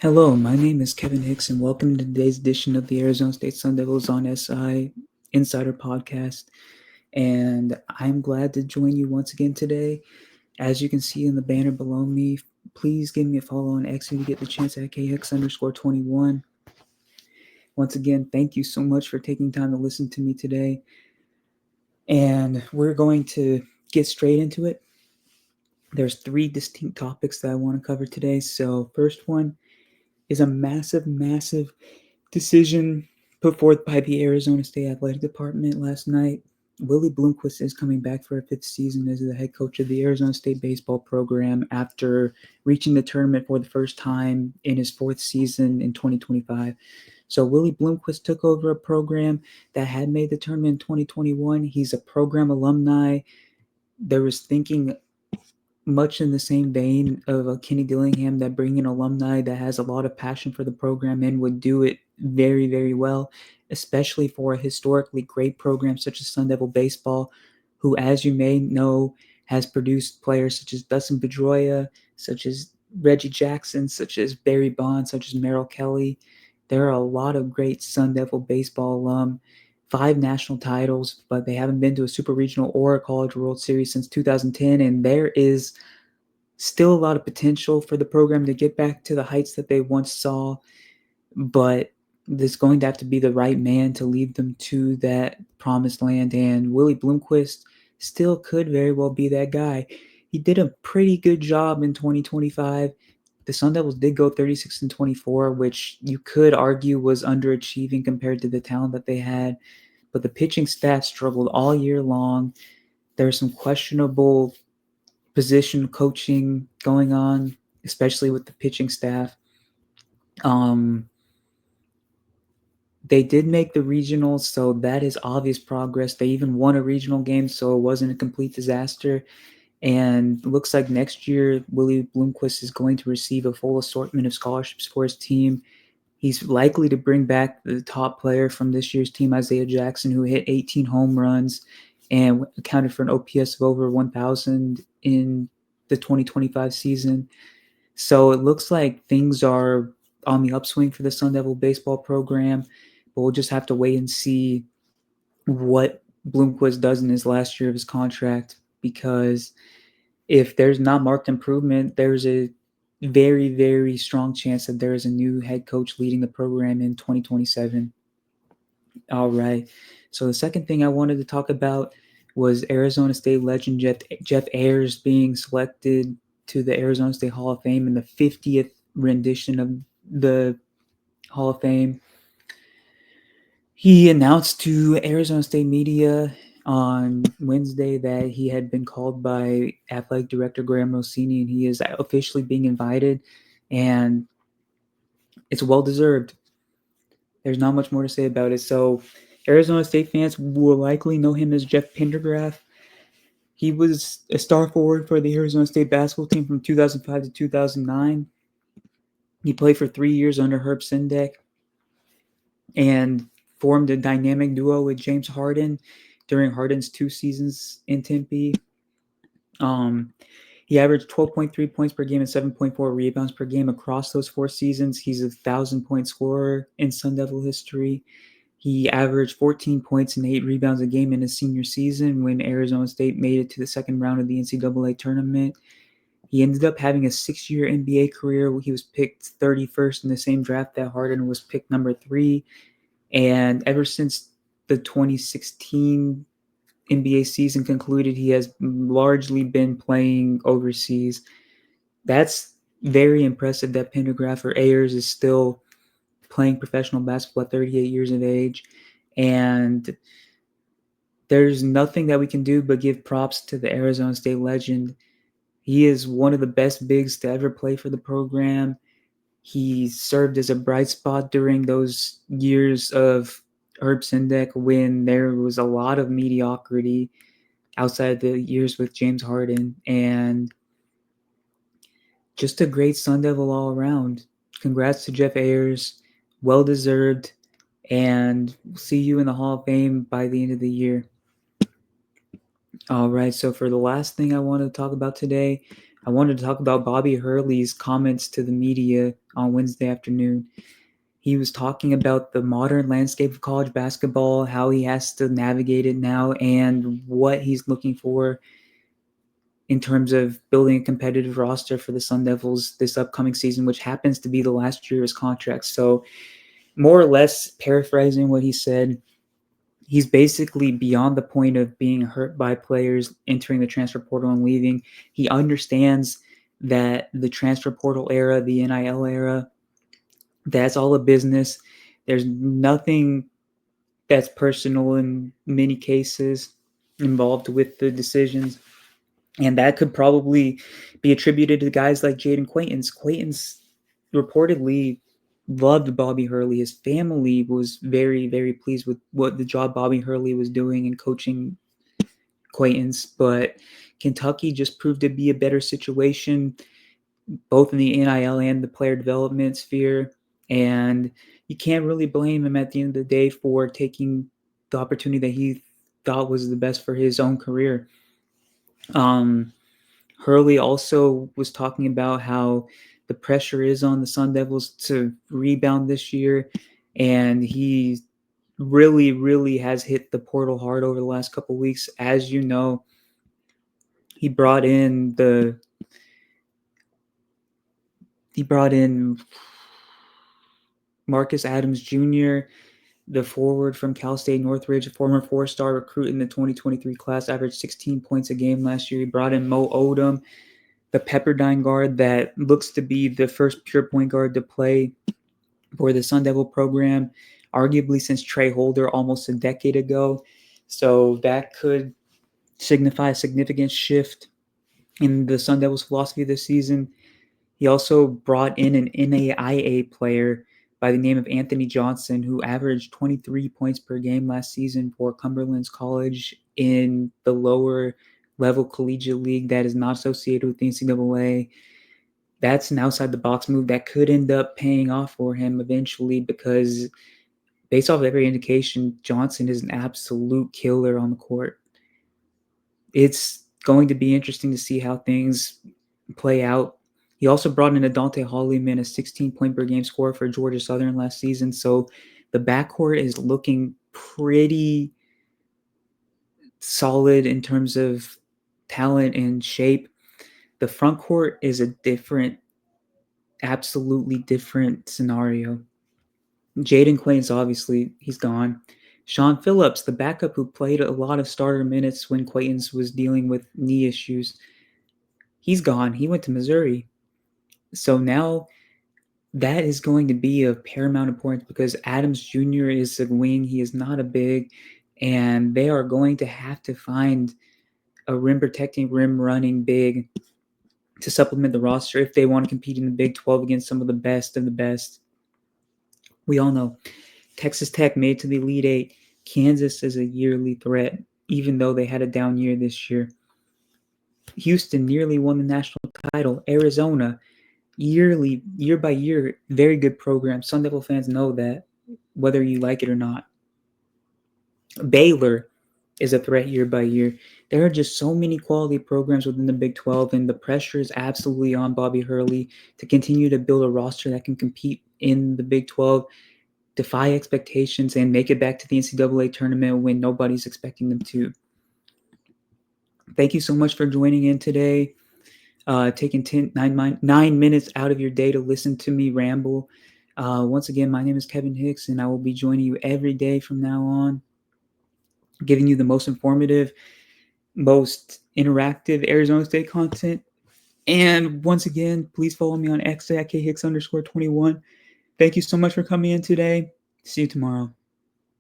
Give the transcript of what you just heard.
Hello, my name is Kevin Hicks, and welcome to today's edition of the Arizona State Sun Devils on SI Insider Podcast. And I'm glad to join you once again today. As you can see in the banner below me, please give me a follow on X if you get the chance at khicks_21. Once again, thank you so much for taking time to listen to me today. And we're going to get straight into it. There's three distinct topics that I want to cover today. So, first one is a massive decision put forth by the Arizona State Athletic Department last night. Willie Bloomquist is coming back for a fifth season as the head coach of the Arizona State baseball program after reaching the tournament for the first time in his fourth season in 2025. So Willie Bloomquist took over a program that had made the tournament in 2021. He's a program alumni. There was thinking much in the same vein of Kenny Dillingham that bringing an alumni that has a lot of passion for the program in would do it very well, especially for a historically great program such as Sun Devil Baseball, who, as you may know, has produced players such as Dustin Pedroia, such as Reggie Jackson, such as Barry Bonds, such as Merrill Kelly. There are a lot of great Sun Devil Baseball alum. 5 national titles, but they haven't been to a Super Regional or a College World Series since 2010, and there is still a lot of potential for the program to get back to the heights that they once saw, but there's going to have to be the right man to lead them to that promised land, and Willie Bloomquist still could very well be that guy. He did a pretty good job in 2025. The Sun Devils did go 36-24, which you could argue was underachieving compared to the talent that they had, but the pitching staff struggled all year long. There was some questionable position coaching going on, especially with the pitching staff. Um, they did make the regionals, so that is obvious progress. They even won a regional game, so it wasn't a complete disaster. And looks like next year, Willie Bloomquist is going to receive a full assortment of scholarships for his team. He's likely to bring back the top player from this year's team, Isaiah Jackson, who hit 18 home runs and accounted for an OPS of over 1,000 in the 2025 season. So it looks like things are on the upswing for the Sun Devil baseball program, but we'll just have to wait and see what Bloomquist does in his last year of his contract, because if there's not marked improvement, there's a very strong chance that there is a new head coach leading the program in 2027. All right. So the second thing I wanted to talk about was Arizona State legend Jeff Ayers being selected to the Arizona State Hall of Fame in the 50th rendition of the Hall of Fame. He announced to Arizona State media on Wednesday that he had been called by athletic director Graham Rossini, and he is officially being invited, and it's well deserved. There's not much more to say about it. So Arizona State fans will likely know him as Jeff Pendergraph. He was a star forward for the Arizona State basketball team from 2005 to 2009. He played for 3 years under Herb Sendek and formed a dynamic duo with James Harden during Harden's 2 seasons in Tempe. He averaged 12.3 points per game and 7.4 rebounds per game across those 4 seasons. He's a 1,000-point scorer in Sun Devil history. He averaged 14 points and 8 rebounds a game in his senior season when Arizona State made it to the second round of the NCAA tournament. He ended up having a 6-year NBA career. He was picked 31st in the same draft that Harden was picked number 3. And ever since the 2016 NBA season concluded, he has largely been playing overseas. That's very impressive that Pendergraph or Ayers is still playing professional basketball at 38 years of age. And there's nothing that we can do but give props to the Arizona State legend. He is one of the best bigs to ever play for the program. He served as a bright spot during those years of Herb Sendek when there was a lot of mediocrity outside the years with James Harden, and just a great Sun Devil all around. Congrats to Jeff Ayers. Well deserved. And we'll see you in the Hall of Fame by the end of the year. All right, so for the last thing I want to talk about today, I wanted to talk about Bobby Hurley's comments to the media on Wednesday afternoon. He was talking about the modern landscape of college basketball, how he has to navigate it now, and what he's looking for in terms of building a competitive roster for the Sun Devils this upcoming season, which happens to be the last year of his contract. So, more or less paraphrasing what he said, he's basically beyond the point of being hurt by players entering the transfer portal and leaving. He understands that the transfer portal era, the NIL era, that's all a business. There's nothing that's personal in many cases involved with the decisions. And that could probably be attributed to guys like Jaden Quaintance. Quaintance reportedly loved Bobby Hurley. His family was very, very pleased with what the job Bobby Hurley was doing in coaching Quaintance. But Kentucky just proved to be a better situation, both in the NIL and the player development sphere. And you can't really blame him at the end of the day for taking the opportunity that he thought was the best for his own career. Hurley also was talking about how the pressure is on the Sun Devils to rebound this year, and he really, really has hit the portal hard over the last couple of weeks. As you know, he brought in Marcus Adams Jr., the forward from Cal State Northridge, a former four-star recruit in the 2023 class, averaged 16 points a game last year. He brought in Mo Odom, the Pepperdine guard that looks to be the first pure point guard to play for the Sun Devil program, arguably since Trey Holder almost a decade ago. So that could signify a significant shift in the Sun Devils' philosophy this season. He also brought in an NAIA player by the name of Anthony Johnson, who averaged 23 points per game last season for Cumberland's College in the lower level collegiate league that is not associated with the NCAA. That's an outside the box move that could end up paying off for him eventually, because based off every indication, Johnson is an absolute killer on the court. It's going to be interesting to see how things play out. He also brought in Adante Hollyman, a 16-point per game scorer for Georgia Southern last season. So the backcourt is looking pretty solid in terms of talent and shape. The front court is a absolutely different scenario. Jaden Quaintance, obviously, he's gone. Sean Phillips, the backup who played a lot of starter minutes when Quaintance was dealing with knee issues, he's gone. He went to Missouri. So now that is going to be of paramount importance because Adams Jr. is a wing. He is not a big, and they are going to have to find a rim protecting, rim running big to supplement the roster if they want to compete in the Big 12 against some of the best of the best. We all know Texas Tech made it to the Elite Eight. Kansas is a yearly threat, even though they had a down year this year. Houston nearly won the national title. Arizona, year by year, very good program. Sun Devil fans know that, whether you like it or not. Baylor is a threat year by year. There are just so many quality programs within the Big 12, and the pressure is absolutely on Bobby Hurley to continue to build a roster that can compete in the Big 12, defy expectations, and make it back to the NCAA tournament when nobody's expecting them to. Thank you so much for joining in today, taking 9 minutes out of your day to listen to me ramble. Once again, my name is Kevin Hicks, and I will be joining you every day from now on, giving you the most informative, most interactive Arizona State content. And once again, please follow me on X at KHicks_21. Thank you so much for coming in today. See you tomorrow.